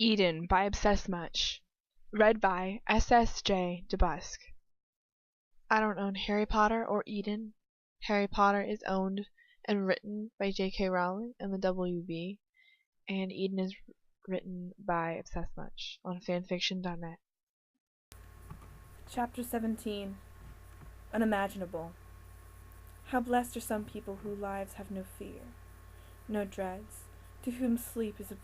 Eden by obsessmuch. Read by SsjDeBusk. I don't own Harry Potter or Eden. Harry Potter is owned and written by J.K. Rowling and the WB, and Eden is written by obsessmuch on fanfiction.net. Chapter 17 Unimaginable. How blessed are some people whose lives have no fear, no dreads, to whom sleep is a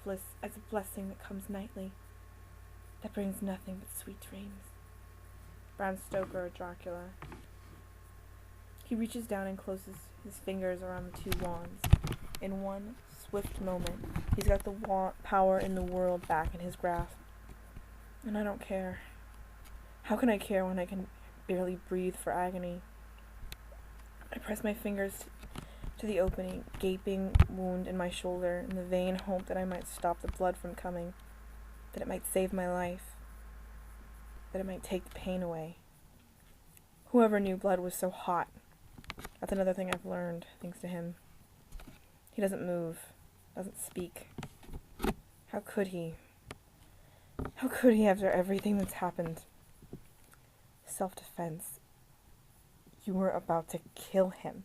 blessing that comes nightly, that brings nothing but sweet dreams. Bram Stoker or Dracula. He reaches down and closes his fingers around the two wands. In one swift moment, he's got the power in the world back in his grasp. And I don't care. How can I care when I can barely breathe for agony? I press my fingers to the opening, gaping wound in my shoulder, in the vain hope that I might stop the blood from coming, that it might save my life, that it might take the pain away. Whoever knew blood was so hot. That's another thing I've learned, thanks to him. He doesn't move, doesn't speak. How could he? How could he after everything that's happened? Self-defense. You were about to kill him.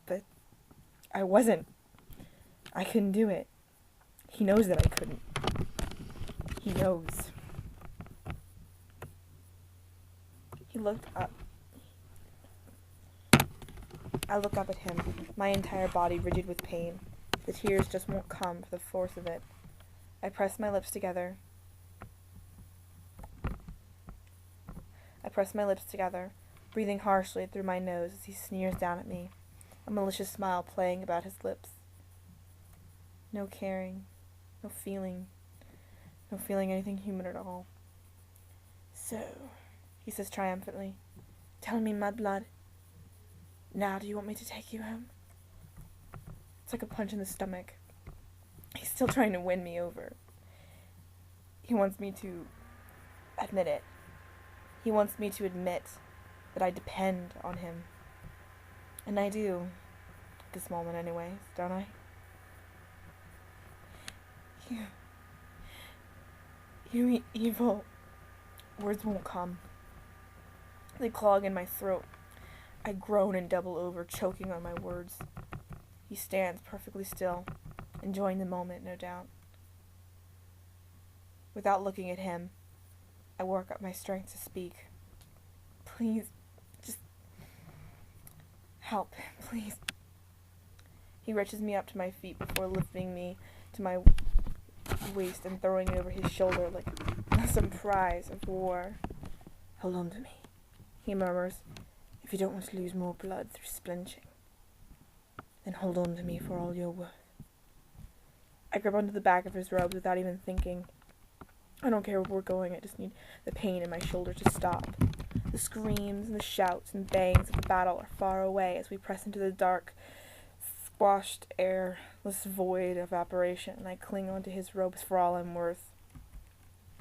But I wasn't. I couldn't do it. He knows that I couldn't. He knows. He looked up. I look up at him, my entire body rigid with pain. The tears just won't come for the force of it. I press my lips together. Breathing harshly through my nose as he sneers down at me, a malicious smile playing about his lips. No caring, no feeling anything human at all. So, he says triumphantly, tell me, mudblood, now do you want me to take you home? It's like a punch in the stomach. He's still trying to win me over. He wants me to admit it. He wants me to admit that I depend on him. And I do. At this moment anyways, don't I? You evil. Words won't come. They clog in my throat. I groan and double over, choking on my words. He stands perfectly still, enjoying the moment, no doubt. Without looking at him, I work up my strength to speak. Please, just help, please. He reaches me up to my feet before lifting me to my waist and throwing me over his shoulder like some prize of war. Hold on to me, he murmurs. If you don't want to lose more blood through splinching, then hold on to me for all you're worth. I grip onto the back of his robes without even thinking. I don't care where we're going, I just need the pain in my shoulder to stop. The screams and the shouts and bangs of the battle are far away as we press into the dark, squashed, airless void of evaporation, and I cling onto his robes for all I'm worth.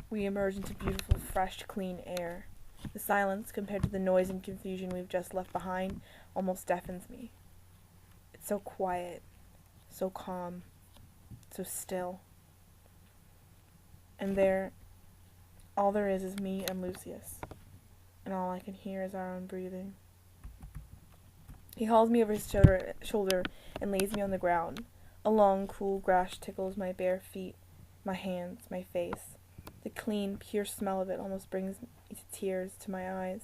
We emerge into beautiful, fresh, clean air. The silence, compared to the noise and confusion we've just left behind, almost deafens me. It's so quiet, so calm, so still. And there, all there is me and Lucius, and all I can hear is our own breathing. He hauls me over his shoulder and lays me on the ground. A long, cool grass tickles my bare feet, my hands, my face. The clean, pure smell of it almost brings tears to my eyes.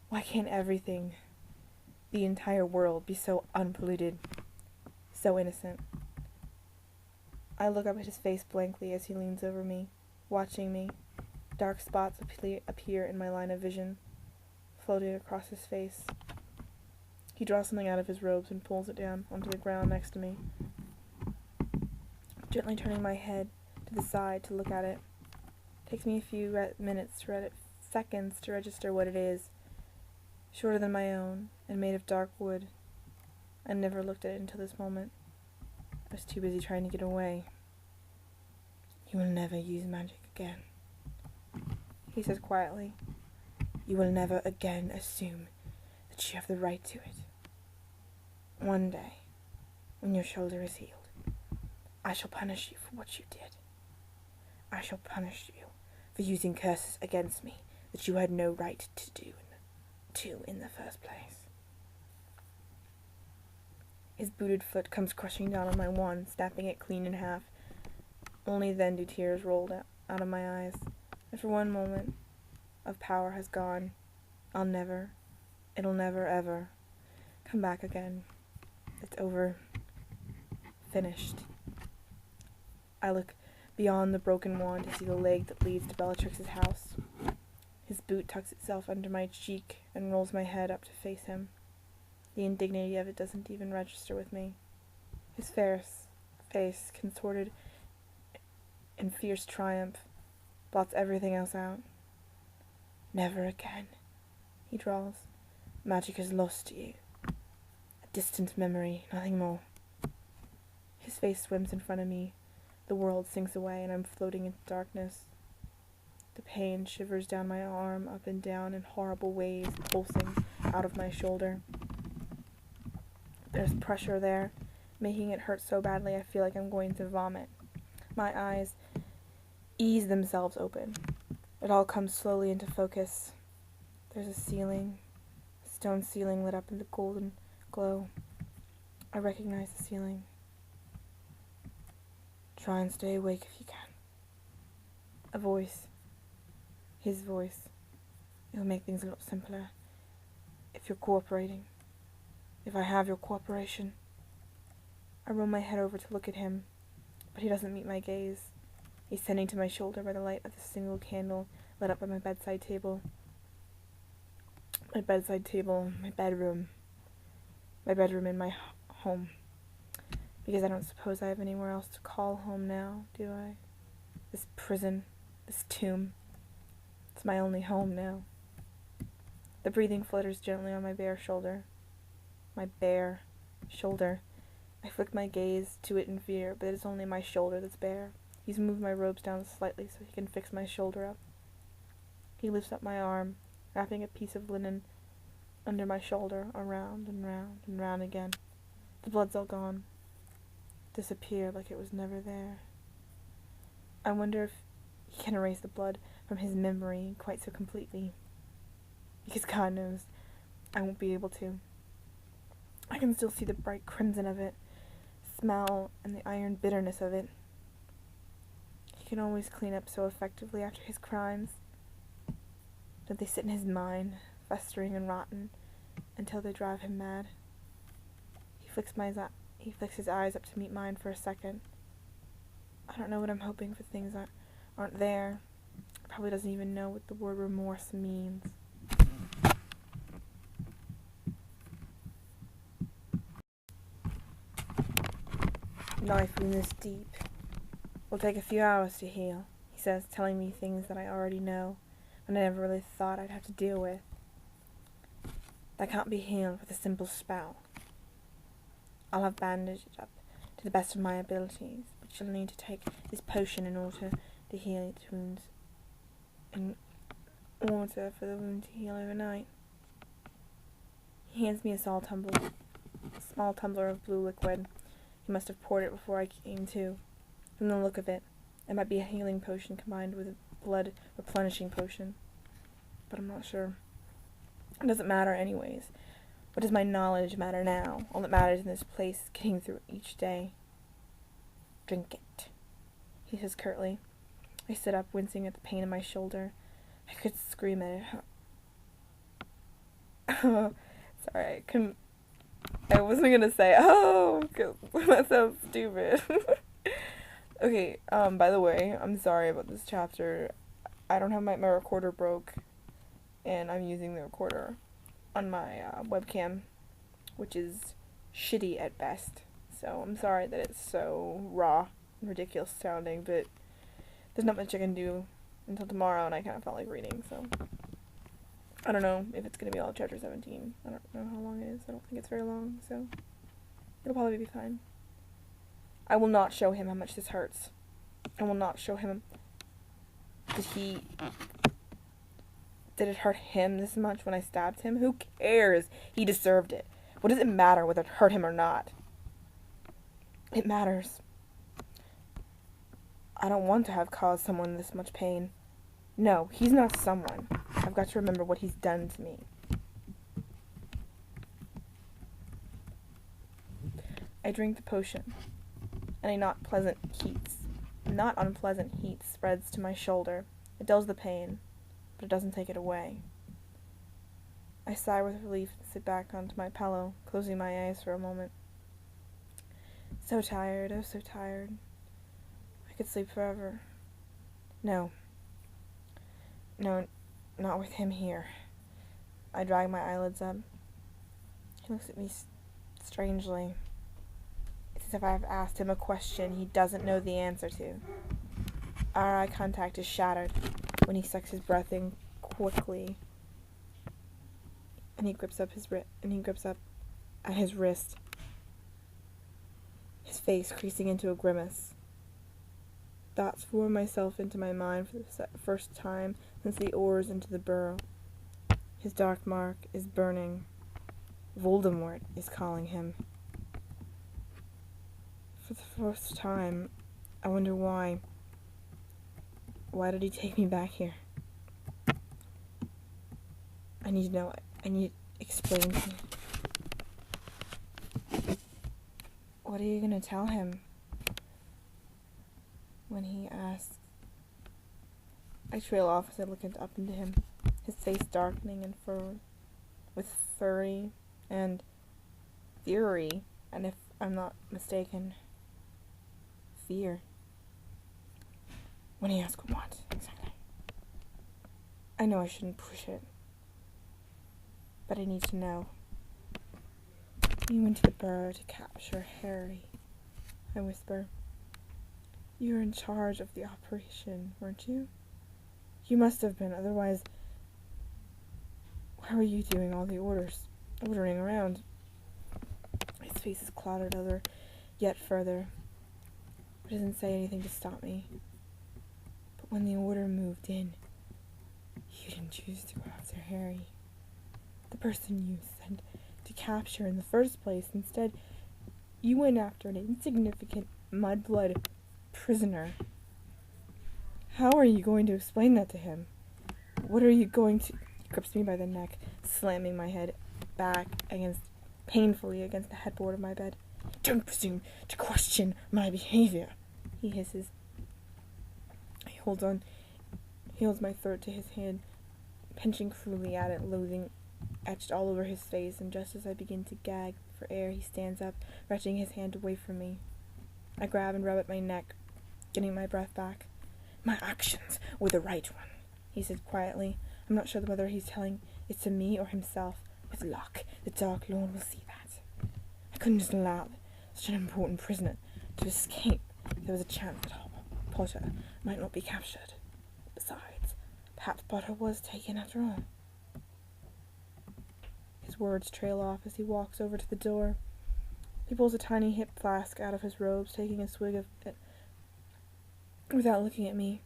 Why can't everything, the entire world, be so unpolluted, so innocent? I look up at his face blankly as he leans over me, watching me. Dark spots appear in my line of vision, floating across his face. He draws something out of his robes and pulls it down onto the ground next to me, gently turning my head to the side to look at it. It takes me a few seconds to register what it is, shorter than my own and made of dark wood. I never looked at it until this moment. I was too busy trying to get away. You will never use magic again, he says quietly. You will never again assume that you have the right to it. One day, when your shoulder is healed, I shall punish you for what you did. I shall punish you for using curses against me that you had no right to do in the first place. His booted foot comes crushing down on my wand, snapping it clean in half. Only then do tears roll out of my eyes, and for one moment of power has gone. It'll never, ever come back again. It's over. Finished. I look beyond the broken wand to see the leg that leads to Bellatrix's house. His boot tucks itself under my cheek and rolls my head up to face him. The indignity of it doesn't even register with me. His face, contorted in fierce triumph, blots everything else out. Never again, he drawls. Magic is lost to you. A distant memory, nothing more. His face swims in front of me. The world sinks away, and I'm floating into darkness. The pain shivers down my arm, up and down in horrible waves, pulsing out of my shoulder. There's pressure there, making it hurt so badly I feel like I'm going to vomit. My eyes ease themselves open. It all comes slowly into focus. There's a ceiling, a stone ceiling lit up in the golden glow. I recognize the ceiling. Try and stay awake if you can. A voice. His voice. It'll make things a lot simpler. If you're cooperating. If I have your cooperation. I roll my head over to look at him, but he doesn't meet my gaze. He's standing to my shoulder by the light of the single candle lit up by my bedside table. My bedroom in my home. Because I don't suppose I have anywhere else to call home now, do I? This prison, this tomb. It's my only home now. The breathing flutters gently on my bare shoulder. My bare shoulder. I flick my gaze to it in fear, but it is only my shoulder that's bare. He's moved my robes down slightly so he can fix my shoulder up. He lifts up my arm, wrapping a piece of linen under my shoulder, around and round and round again. The blood's all gone. Disappeared like it was never there. I wonder if he can erase the blood from his memory quite so completely. Because God knows I won't be able to. I can still see the bright crimson of it, smell and the iron bitterness of it. He can always clean up so effectively after his crimes. Don't they sit in his mind, festering and rotten, until they drive him mad? He flicks his eyes up to meet mine for a second. I don't know what I'm hoping for, things that aren't there. He probably doesn't even know what the word remorse means. Knife wound this deep. Will take a few hours to heal, he says, telling me things that I already know, and I never really thought I'd have to deal with. That can't be healed with a simple spell. I'll have bandaged it up to the best of my abilities, but you'll need to take this potion in order to heal its wounds. In order for the wound to heal overnight. He hands me a small tumbler of blue liquid. He must have poured it before I came to. From the look of it, it might be a healing potion combined with a blood replenishing potion. But I'm not sure. It doesn't matter anyways. What does my knowledge matter now? All that matters in this place is getting through each day. Drink it, he says curtly. I sit up, wincing at the pain in my shoulder. I could scream at it. Sorry, I wasn't gonna say, because that sounds stupid. Okay, by the way, I'm sorry about this chapter. I don't have my recorder broke, and I'm using the recorder on my webcam, which is shitty at best. So I'm sorry that it's so raw and ridiculous sounding, but there's not much I can do until tomorrow, and I kind of felt like reading, so I don't know if it's going to be all of chapter 17. I don't know how long it is. I don't think it's very long, so it'll probably be fine. I will not show him how much this hurts. I will not show him. Did it hurt him this much when I stabbed him? Who cares? He deserved it. What does it matter whether it hurt him or not? It matters. I don't want to have caused someone this much pain. No, he's not someone. I've got to remember what he's done to me. I drink the potion, and a not unpleasant heat spreads to my shoulder. It dulls the pain, but it doesn't take it away. I sigh with relief and sit back onto my pillow, closing my eyes for a moment. So tired, oh so tired. I could sleep forever. No, not with him here. I drag my eyelids up. He looks at me strangely. It's as if I've asked him a question he doesn't know the answer to. Our eye contact is shattered when he sucks his breath in quickly, and he grips up at his wrist, his face creasing into a grimace. Thoughts form myself into my mind for the first time since the oars into the burrow. His dark mark is burning. Voldemort is calling him. For the first time, I wonder why. Why did he take me back here? I need to know. I need to explain to me. What are you going to tell him when he asks? I trail off as I look up into him, his face darkening and furrowed with fury and fury, and if I'm not mistaken, fear. When he asks what exactly? I know I shouldn't push it, but I need to know. You went to the burrow to capture Harry, I whisper. You were in charge of the operation, weren't you? You must have been, otherwise, why were you doing all the ordering around? His face is clouded yet further, but doesn't say anything to stop me. But when the order moved in, you didn't choose to go after Harry, the person you sent to capture in the first place. Instead, you went after an insignificant mudblood prisoner. How are you going to explain that to him? What are you going to... He grips me by the neck, slamming my head back painfully against the headboard of my bed. Don't presume to question my behavior, he hisses. He holds my throat to his hand, pinching cruelly at it, loathing etched all over his face, and just as I begin to gag for air, he stands up, wrenching his hand away from me. I grab and rub at my neck, getting my breath back. My actions were the right one, he said quietly. I'm not sure whether he's telling it to me or himself. With luck, the Dark Lord will see that. I couldn't just allow such an important prisoner to escape. There was a chance that Potter might not be captured. Besides, perhaps Potter was taken after all. His words trail off as he walks over to the door. He pulls a tiny hip flask out of his robes, taking a swig of it without looking at me.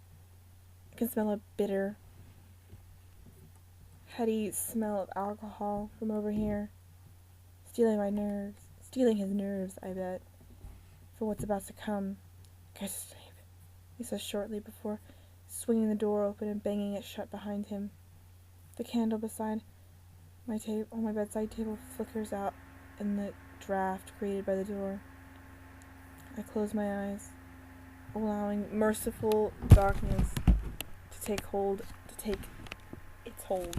I can smell a bitter, heady smell of alcohol from over here, stealing his nerves, I bet, for what's about to come. Go to sleep, he says shortly before swinging the door open and banging it shut behind him. The candle beside on my bedside table flickers out in the draft created by the door. I close my eyes, allowing merciful darkness to take its hold.